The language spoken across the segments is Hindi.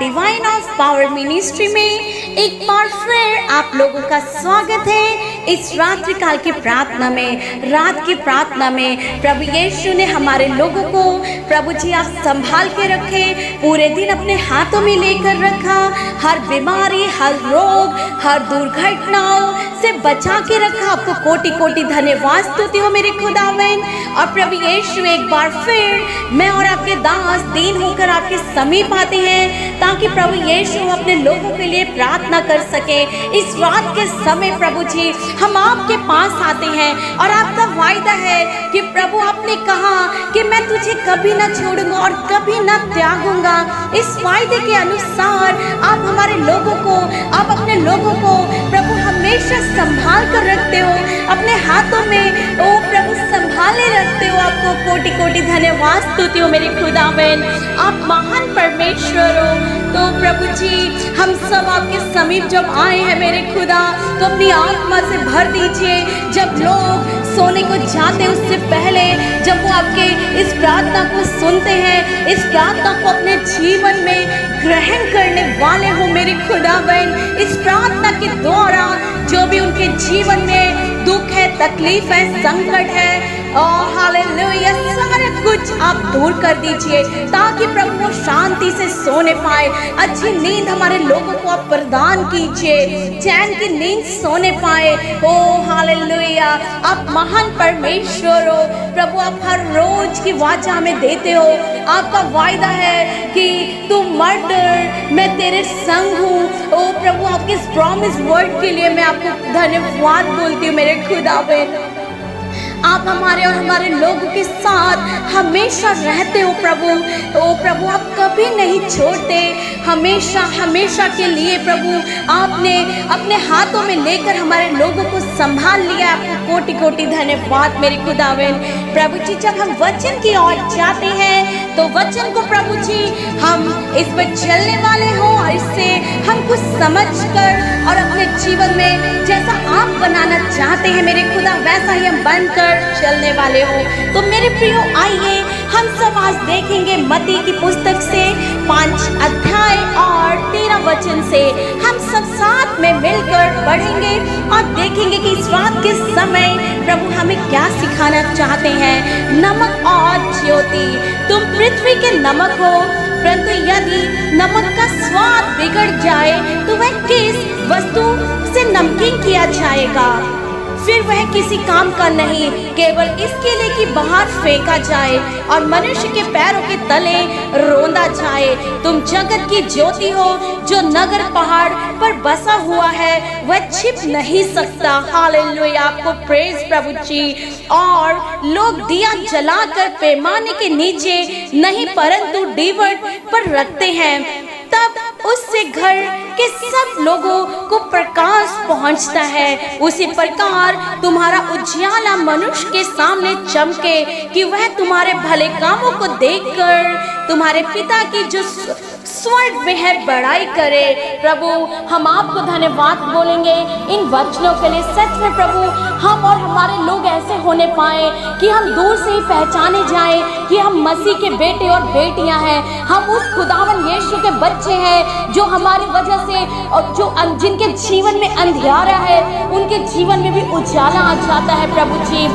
डिवाइन ऑफ पावर मिनिस्ट्री में एक बार फिर आप लोगों का स्वागत है। इस रात्रि काल की प्रार्थना में, रात की प्रार्थना में प्रभु यीशु ने हमारे लोगों को, प्रभु जी आप संभाल के रखे, पूरे दिन अपने हाथों में लेकर रखा, हर बीमारी, हर रोग, हर दुर्घटनाओं से बचा के रखा। आपको कोटि कोटि धन्यवाद स्तुति हो मेरे खुदावन। और प्रभु यीशु एक बार फिर मैं और आपके दास दीन होकर आपके समीप आते हैं ताकि प्रभु यीशु अपने लोगों के लिए प्रार्थना कर सके। इस रात के समय प्रभु जी हम आपके पास आते हैं और आपका वायदा है कि प्रभु आपने कहा कि मैं तुझे कभी ना छोड़ूंगा और कभी ना त्यागूंगा। इस वायदे के अनुसार आप हमारे लोगों को, आप अपने लोगों को प्रभु हमेशा संभाल कर रखते हो, अपने हाथों में ओ प्रभु संभाले रखते हो। आपको कोटि कोटि धन्यवाद स्तुति हो मेरे खुदावन। आप महान परमेश्वर हो। तो प्रभु जी हम सब आपके समीप जब आए हैं मेरे खुदा, तो अपनी आत्मा से भर दीजिए। जब लोग सोने को जाते उससे पहले जब वो आपके इस प्रार्थना को सुनते हैं, इस प्रार्थना को अपने जीवन में ग्रहण करने वाले हो मेरे खुदावन। इस प्रार्थना के द्वारा जो भी उनके जीवन में दुख है, तकलीफ है, संकट है, हालेलुया, सारा कुछ आप दूर कर दीजिए ताकि प्रभु वो शांति से सोने पाए। अच्छी नींद हमारे लोगों को आप प्रदान कीजिए, चैन की नींद सोने पाए। ओ हालेलुया, आप महान परमेश्वर हो प्रभु। आप हर रोज की वाचा हमें देते हो। आपका वायदा है कि तू मत डर, मैं तेरे संग हूँ। ओ प्रभु आपके इस प्रॉमिस वर्ड के लिए मैं आपको धन्यवाद बोलती हूँ मेरे खुदावन। आप हमारे और हमारे लोगों के साथ हमेशा रहते हो प्रभु। ओ प्रभु आप कभी नहीं छोड़ते, हमेशा हमेशा के लिए प्रभु आपने अपने हाथों में लेकर हमारे लोगों को संभाल लिया। आपको कोटि कोटि धन्यवाद मेरे खुदावन। प्रभु जी जब हम वचन की ओर जाते हैं तो वचन को प्रभु जी हम इस पर चलने वाले हो और इससे हम कुछ समझ कर और अपने जीवन में जैसा आप बनाना चाहते हैं मेरे खुदा वैसा ही हम बनकर चलने वाले हो। तो मेरे प्रियो आइए हम सब आज देखेंगे मत्ती की पुस्तक से 5 अध्याय और 13 वचन से हम सब साथ में मिलकर पढ़ेंगे और देखेंगे कि इस रात के समय प्रभु हमें क्या सिखाना चाहते हैं। नमक और ज्योति, तुम पृथ्वी के नमक हो, परंतु यदि नमक का स्वाद बिगड़ जाए तो वह किस वस्तु से नमकीन किया जाएगा? फिर वह किसी काम का नहीं, केवल इसके लिए कि बाहर फेंका जाए और मनुष्य के पैरों के तले रोंदा जाए। तुम जगत की ज्योति हो। जो नगर पहाड़ पर बसा हुआ है वह छिप नहीं सकता। हालेलुया, आपको प्रेज प्रभु जी। और लोग दिया जलाकर पैमाने के नीचे नहीं परंतु दीवट पर रखते हैं, तब उससे घर के सब लोगों को प्रकाश पहुंचता है। उसी प्रकार तुम्हारा उजियाला मनुष्य के सामने चमके कि वह तुम्हारे भले कामों को देखकर तुम्हारे पिता की जो स्वर्ग में है बड़ाई करे। प्रभु हम आपको धन्यवाद बोलेंगे इन वचनों के लिए। सच में प्रभु हम और हमारे लोग ऐसे होने पाए कि हम दूर से ही पहचाने जाए कि हम मसीह के बेटे और बेटियां हैं। हम उस खुदावन यीशु के बच्चे हैं जो हमारी वजह से और जो जिनके जीवन में अंधियारा है उनके जीवन में भी उजाला आ जाता है प्रभु जी।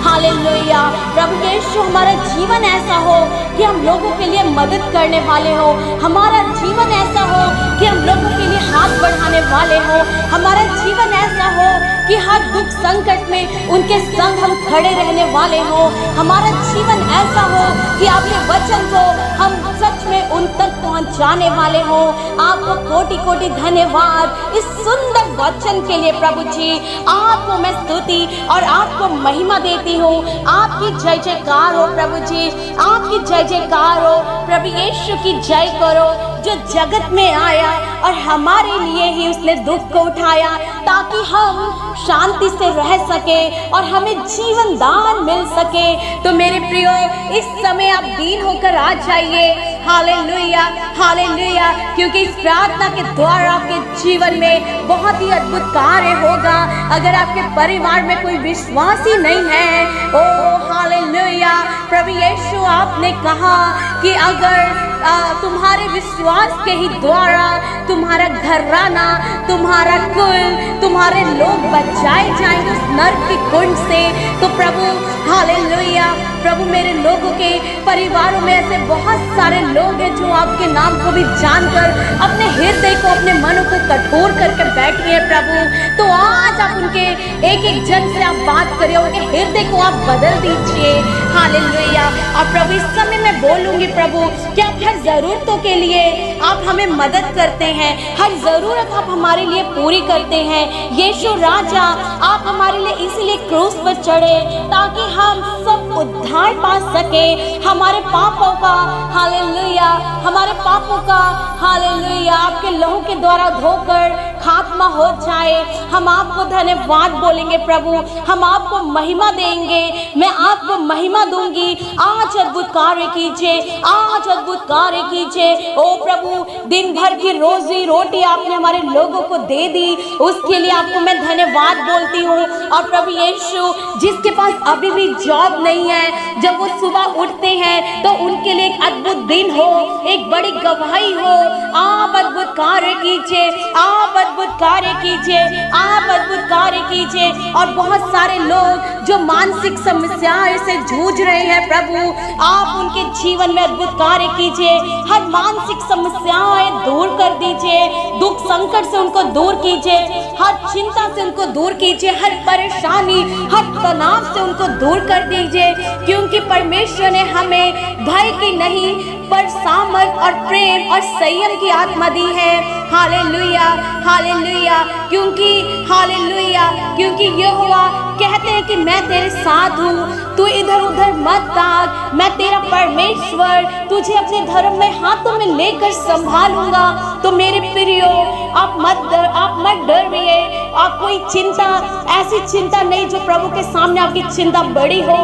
हालेलुया, प्रभु यीशु हमारा जीवन ऐसा हो कि हम लोगों के लिए मदद करने वाले हो। हमारा जीवन ऐसा हो कि हम लोगों के लिए हाथ बढ़ाने वाले हो। हमारा जीवन ऐसा हो कि हर दुख संकट में उनके संग हम खड़े रहने वाले हो। हमारा जीवन ऐसा हो कि आपके वचन को हम सच में उन तक पहुंचाने वाले हो। आपको कोटि कोटि धन्यवाद इस सुंदर वचन के लिए प्रभु जी। आपको मैं स्तुति और आपको महिमा देती हूँ। आपकी जय जयकार हो प्रभु जी, आपकी जय जयकार हो। प्रभु यीशु की जय करो जो जगत में आया और हमारे लिए ही उसने दुख को उठाया ताकि हम शांति से रह सके और हमें जीवन दान मिल सके। तो मेरे प्रियो इस समय आप दीन होकर आ जाइए। हालेलुया, हालेलुया, क्योंकि इस प्रार्थना के द्वारा आपके जीवन में बहुत ही अद्भुत कार्य होगा। अगर आपके परिवार में कोई विश्वासी नहीं है, ओ हालेलुया, प्रभु यीशु आपने कहा कि अगर तुम्हारे विश्वास के ही द्वारा तुम्हारा घराना, तुम्हारा कुल, तुम्हारे लोग बचाए जाएंगे उस नर्क की कुंड से। तो प्रभु हालेलुया, प्रभु मेरे लोगों के परिवारों में ऐसे बहुत सारे लोग हैं जो आपके नाम को भी जानकर अपने हृदय को, अपने मन को कठोर करके बैठे हैं प्रभु। तो आज आप उनके एक एक जन से आप बात करिए, उनके हृदय को आप बदल दीजिए। हालेलुया। और प्रभु इस समय मैं बोलूंगी प्रभु कि आप हर जरूरतों के लिए आप हमें मदद करते हैं, हर जरूरत आप हमारे लिए पूरी करते हैं। यीशु राजा, आप हमारे लिए इसीलिए क्रूस पर चढ़े ताकि हम सब उद्धार पा सके, हमारे पापों का हालेलुया, हमारे पापों का हालेलुया आपके लहू के द्वारा धोकर खात्मा हो जाए। हम आपको धन्यवाद बोलेंगे प्रभु, हम आपको महिमा देंगे, मैं आपको महिमा दूंगी। आज अद्भुत कार्य कीजिए, आज अद्भुत कार्य कीजिए। ओ प्रभु, दिन भर की रोजी रोटी आपने हमारे लोगों को दे दी, उसके लिए आपको मैं धन्यवाद बोलती हूँ। और प्रभु यीशु, जिसके पास अभी भी जॉब नहीं है, जब वो सुबह उठते हैं तो उनके लिए एक अद्भुत दिन हो, एक बड़ी गवाही हो। आप अद्भुत कार्य कीजिए, आप अद्भुत कार्य कीजिए, आप अद्भुत कार्य कीजिए। और बहुत सारे लोग जो मानसिक समस्याएं से जूझ रहे हैं प्रभु, आप उनके जीवन में अद्भुत कार्य कीजिए, हर मानसिक समस्याएं दूर कर दीजिए, दुख संकट से उनको दूर कीजिए, हर चिंता से उनको दूर कीजिए, हर परेशानी, हर तनाव से उनको दूर कर दीजिए। क्योंकि परमेश्वर ने हमें भय की नहीं पर सामर्थ और प्रेम और संयम की आत्मा दी है। Hallelujah, hallelujah. क्योंकि हालेलुया, क्योंकि यहोवा कहते हैं कि मैं तेरे साथ हूँ, तू इधर उधर मत भाग, मैं तेरा परमेश्वर तुझे अपने धर्म में हाथों में लेकर संभालूंगा। तो मेरे प्रियो, आप मत डरिए, आप कोई चिंता, ऐसी चिंता नहीं जो प्रभु के सामने आपकी चिंता बड़ी हो,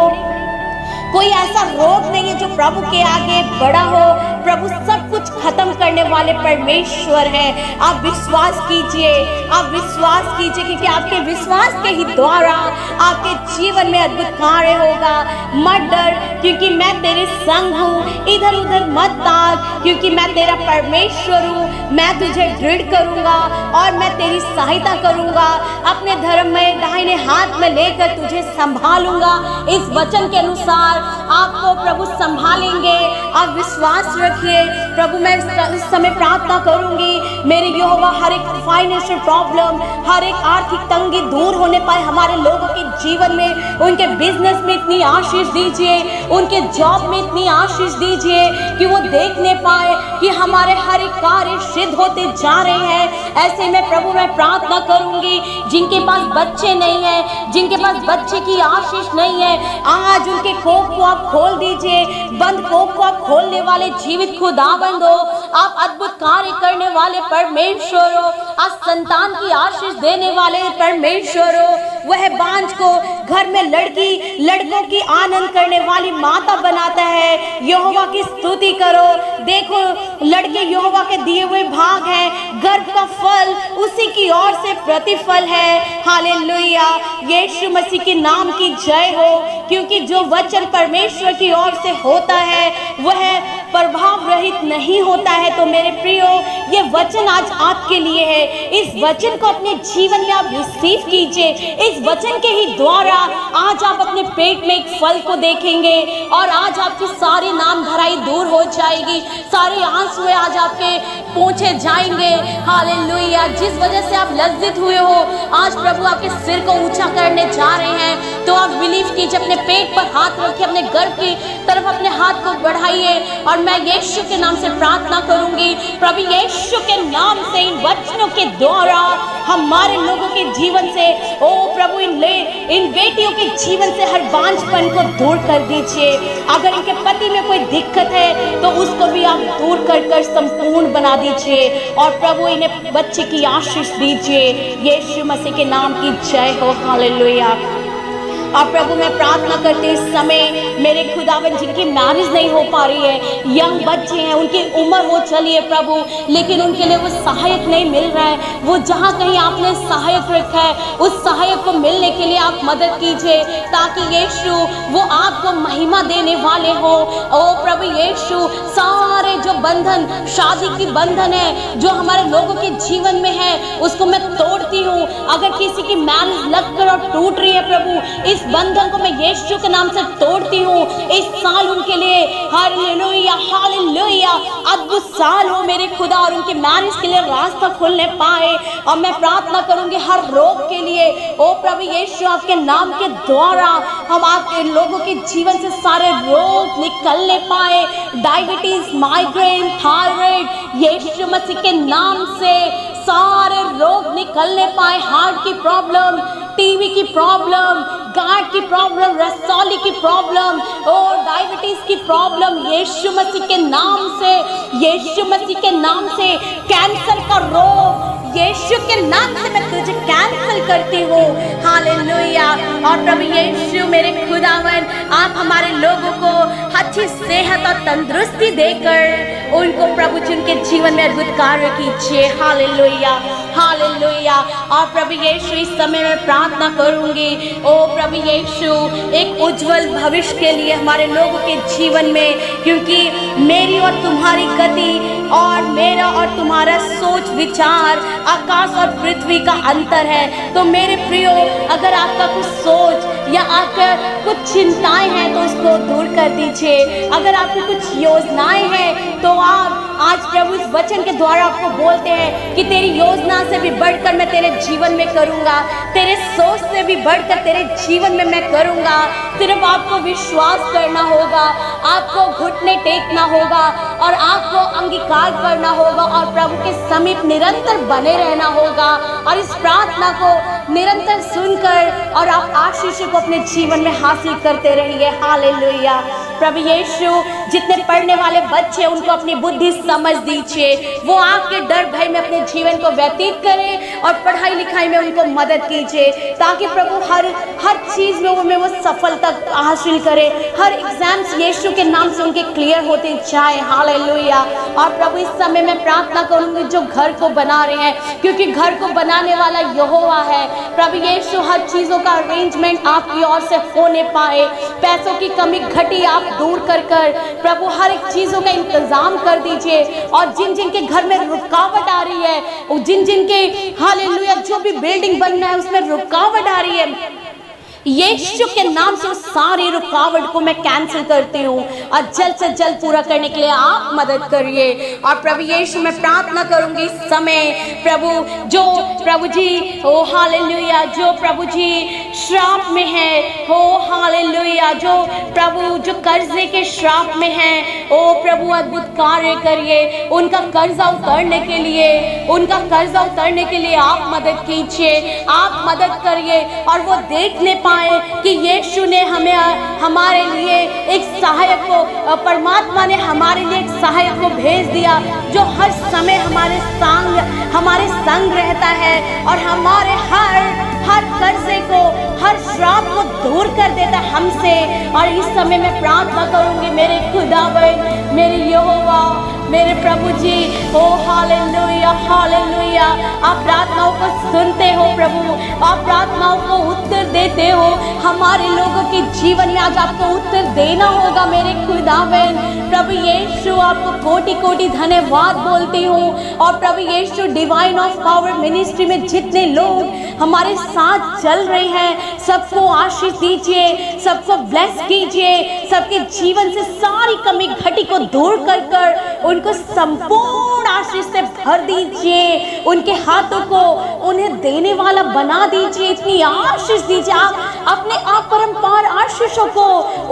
कोई ऐसा रोग नहीं है जो प्रभु के आगे बड़ा हो। प्रभु सब कुछ खत्म करने वाले परमेश्वर हैं। आप विश्वास कीजिए, आप विश्वास कीजिए, क्योंकि आपके विश्वास के ही द्वारा आपके जीवन में अद्भुत कार्य होगा। मत डर, क्योंकि मैं तेरे संग हूँ, इधर उधर मत भाग, क्योंकि मैं तेरा परमेश्वर हूँ। मैं तुझे दृढ़ करूँगा और मैं तेरी सहायता करूँगा, अपने धर्म में दाहिने हाथ में लेकर तुझे संभालूंगा। इस वचन के अनुसार आपको प्रभु संभालेंगे। आप विश्वास रखिए। प्रभु, मैं इस समय प्रार्थना करूंगी, मेरे यहोवा हर एक फाइनेंशियल प्रॉब्लम, हर एक आर्थिक तंगी दूर होने पाए हमारे लोगों के जीवन में। उनके बिजनेस में इतनी आशीष दीजिए, उनके जॉब में इतनी आशीष दीजिए कि वो देखने पाए कि हमारे हर एक कार्य सिद्ध होते जा रहे हैं। ऐसे में प्रभु मैं प्रार्थना करूंगी, जिनके पास बच्चे नहीं है, जिनके पास बच्चे की आशीष नहीं है, आज उनके कोख को आप खोल दीजिए। बंद कोख को आप खोलने वाले जीवित खुदाबंद हो, आप अद्भुत कार्य करने वाले परमेश्वर हो, आप संतान की आशीष देने वाले परमेश्वर हो। वह बांझ को घर में लड़कों की आनंद करने वाली माता बनाता है। यहोवा की स्तुति करो। देखो, लड़के यहोवा के दिए हुए भाग हैं, गर्भ का फल उसी की ओर से प्रतिफल है। हालेलुया, यीशु मसीह के नाम की जय हो। क्योंकि जो वचन परमेश्वर की ओर से होता है वह प्रभाव रहित नहीं होता है। तो मेरे प्रियो, ये वचन आज आपके लिए है। इस वचन को अपने जीवन में आप रिसीव कीजिए। इस वचन के ही द्वारा आज आप अपने पेट में एक फल को देखेंगे और आज आपकी सारी नाम धराई दूर हो जाएगी, सारे आंसू आज आपके पोंछे जाएंगे। हालेलुया। जिस वजह से आप लज्जित हुए हो, आज प्रभु आपके सिर को ऊंचा करने जा रहे हैं। तो आप बिलीव कीजिए, अपने पेट पर हाथ रखिए, अपने गर्भ की तरफ अपने हाथ को बढ़ाइए और मैं यीशु के नाम से प्रार्थना करूंगी। प्रभु यीशु के नाम से इन वचनों के द्वारा हमारे लोगों के जीवन से, ओ प्रभु, इन बेटियों के जीवन से हर बांझपन को दूर कर दीजिए। अगर इनके पति में कोई दिक्कत है तो उसको भी आप दूर कर संपूर्ण बना दीजिए और प्रभु इन्हें बच्चे की आशीष दीजिए। यीशु मसीह के नाम की जय हो। हालेलुया। और प्रभु मैं प्रार्थना करते इस समय मेरे खुदावन जिनकी मैरिज नहीं हो पा रही है, यंग बच्चे हैं, उनकी उम्र हो चली है प्रभु, लेकिन उनके लिए वो सहायक नहीं मिल रहा है। वो जहाँ कहीं आपने सहायक रखा है उस सहायक को मिलने के लिए आप मदद कीजिए, ताकि यीशु वो आपको महिमा देने वाले हो। ओ प्रभु यीशु, सारे जो बंधन, शादी की बंधन है जो हमारे लोगों के जीवन में है, उसको मैं तोड़ती हूँ। अगर किसी की मैरिज लगकर और टूट रही है प्रभु, इस बंधन को मैं यीशु के नाम से तोड़ती हूँ। इस साल उनके लिए हालेलुया हालेलुया अद्भुत साल हो मेरे खुदा, और उनके मैरिज के लिए रास्ता खुलने पाए। और मैं प्रार्थना करूंगी हर रोग के लिए, ओ प्रभु यीशु आपके नाम के द्वारा हम आपके लोगों के जीवन से सारे रोग निकलने पाए। डायबिटीज, माइग्रेन, थायराइड, यीशु मसीह के नाम से सारे रोग निकलने पाए। हार्ट की प्रॉब्लम, टीवी की प्रॉब्लम, गार्ड की प्रॉब्लम, रसौली की प्रॉब्लम और डायबिटीज की प्रॉब्लम, यीशु मसीह के नाम से, यीशु मसीह के नाम से, कैंसर का रोग यीशु के नाम से मैं तुझे कैंसिल करती हूँ। हालेलुया। और प्रभु यीशु मेरे खुदावन, आप हमारे लोगों को अच्छी सेहत और तंदुरुस्ती देकर उनको प्रभु जिनके जीवन में अद्भुत कार्य कीजिए। Hallelujah hallelujah. और प्रभु यीशु इस समय में प्रार्थना करूंगी, ओ प्रभु यीशु एक उज्जवल भविष्य के लिए हमारे लोगों के जीवन में, क्योंकि मेरी और तुम्हारी गति और मेरा और तुम्हारा सोच विचार आकाश और पृथ्वी का अंतर है। तो मेरे प्रियो, अगर आपका कुछ सोच या आपका कुछ चिंताएं हैं तो उसको दूर कर दीजिए। अगर आपकी कुछ योजनाएं हैं तो आप आज प्रभु इस वचन के द्वारा आपको बोलते हैं कि तेरी योजना से भी बढ़कर मैं तेरे जीवन में करूंगा, तेरे सोच से भी बढ़कर तेरे जीवन में मैं करूंगा। सिर्फ आपको विश्वास करना होगा, आपको घुटने टेकना होगा और आपको अंगीकार करना होगा और प्रभु के समीप निरंतर बने रहना होगा। और इस प्रार्थना को निरंतर सुनकर और आप आशीष को अपने जीवन में हासिल करते रहिए। हालेलुया। प्रभु यीशु, जितने पढ़ने वाले बच्चे उनको अपनी बुद्धि समझ दीजिए, वो आपके डर भय में अपने जीवन को व्यतीत करें और पढ़ाई लिखाई में उनको मदद कीजिए, ताकि प्रभु हर चीज़ में वो सफलता हासिल करें। हर एग्जाम्स यीशु के नाम से उनके क्लियर होते जाए। हालेलुया। और प्रभु इस समय मैं प्रार्थना करूंगी जो घर को बना रहे हैं, क्योंकि घर को बनाने वाला यहोवा है। प्रभु यीशु, हर चीज़ों का अरेंजमेंट आपकी ओर से होने पाए। पैसों की कमी घटी आप दूर कर प्रभु हर एक चीज़ों का इंतजाम कर दीजिए। और जिन जिन के घर में रुकावट आ रही है, जिन जिन के हालेलुया जो भी बिल्डिंग बनना है उसमें रुकावट आ रही है, यीशु के नाम से उस सारी रुकावट को मैं कैंसिल करती हूँ और जल्द से जल्द पूरा करने के लिए आप मदद करिए। और प्रभु यीशु, मैं प्रार्थना करूँगी इस समय प्रभु, जो प्रभु जी ओ हालेलुया, जो प्रभु जी श्राप में है, हो हालेलुया, जो प्रभु जो कर्जे के श्राप में है, ओ प्रभु अद्भुत कार्य करिए। उनका कर्जा उतरने के लिए, उनका कर्जा उतरने के लिए आप मदद कीजिए, आप मदद करिए। और वो देखने कि यीशु ने हमारे लिए एक सहायक को, परमात्मा ने हमारे लिए एक सहायक को भेज दिया, जो हर समय हमारे संग रहता है और हमारे हर कर्जे को, हर श्राप को दूर कर देता है हमसे। और इस समय मैं प्रार्थना करूंगी मेरे खुदावन, मेरे यहोवा, मेरे प्रभु जी, ओ हालेलुया हालेलुया। आप प्रार्थनाओं को सुनते हो प्रभु, आप प्रार्थनाओं को उत्तर देते हो। हमारे लोगों के जीवन में आज आपको उत्तर देना होगा मेरे खुदावन। प्रभु यीशु, आपको कोटि कोटि धन्यवाद बोलती हूँ। और प्रभु यीशु, डिवाइन ऑफ पावर मिनिस्ट्री में जितने लोग हमारे साथ चल रहे हैं, सबको आशीष दीजिए, सबको ब्लेस कीजिए, सबके जीवन से सारी कमी घटी को दूर कर उनको संपूर्ण आशीष से भर दीजिए। उनके हाथों को उन्हें देने वाला बना दीजिए, इतनी आशीष दीजिए। आप अपने आप परंपार आशीषों को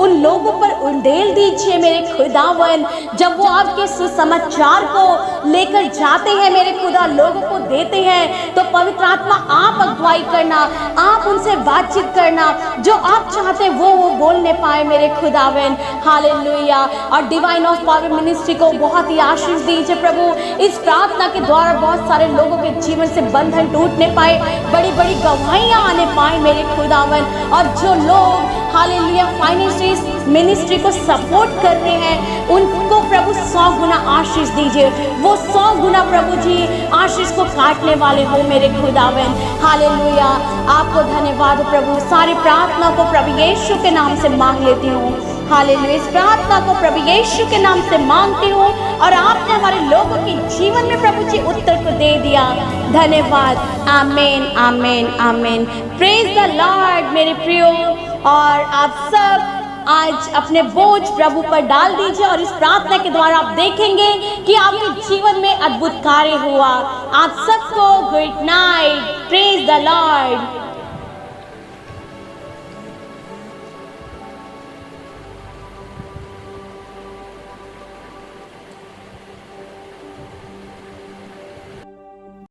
उन लोगों पर उंडेल दीजिए मेरे खुदावन। जब वो आपके सुसमाचार को लेकर जाते हैं मेरे खुदा, लोगों को देते हैं, तो पवित्र आत्मा आप अगुवाई करना, आप उनसे बातचीत करना, जो आप चाहते हैं वो बोलने पाए मेरे खुदावन। हालेलुया। और डिवाइन ऑफ पावर मिनिस्ट्री को बहुत ही आशीष दीजिए प्रभु। इस प्रार्थना के द्वारा बहुत सारे लोगों के जीवन से बंधन टूटने पाए, बड़ी बड़ी गवाहियाँ आने पाए मेरे खुदावन। और जो लोग हालेलुया फाइनेंशियल मिनिस्ट्री को सपोर्ट कर रहे हैं, उनको प्रभु 100 गुना आशीष दीजिए। वो 100 गुना प्रभु जी आशीष को काटने वाले हो मेरे खुदावन। हालेलुया। आपको धन्यवाद प्रभु। सारी प्रार्थना को प्रभु यीशु के नाम से मांग लेती हूँ। हालेलुया। इस प्रार्थना को प्रभु यीशु के नाम से मांगती हूँ और आपने हमारे लोगों के जीवन में प्रभु जी उत्तर को दे दिया। धन्यवाद। आमीन आमीन आमीन। प्रेज द लॉर्ड मेरे प्रियो। और आप सब आज अपने बोझ प्रभु पर डाल दीजिए और इस प्रार्थना के द्वारा आप देखेंगे कि आपके जीवन में अद्भुत कार्य हुआ। आप सबको good night. Praise the Lord.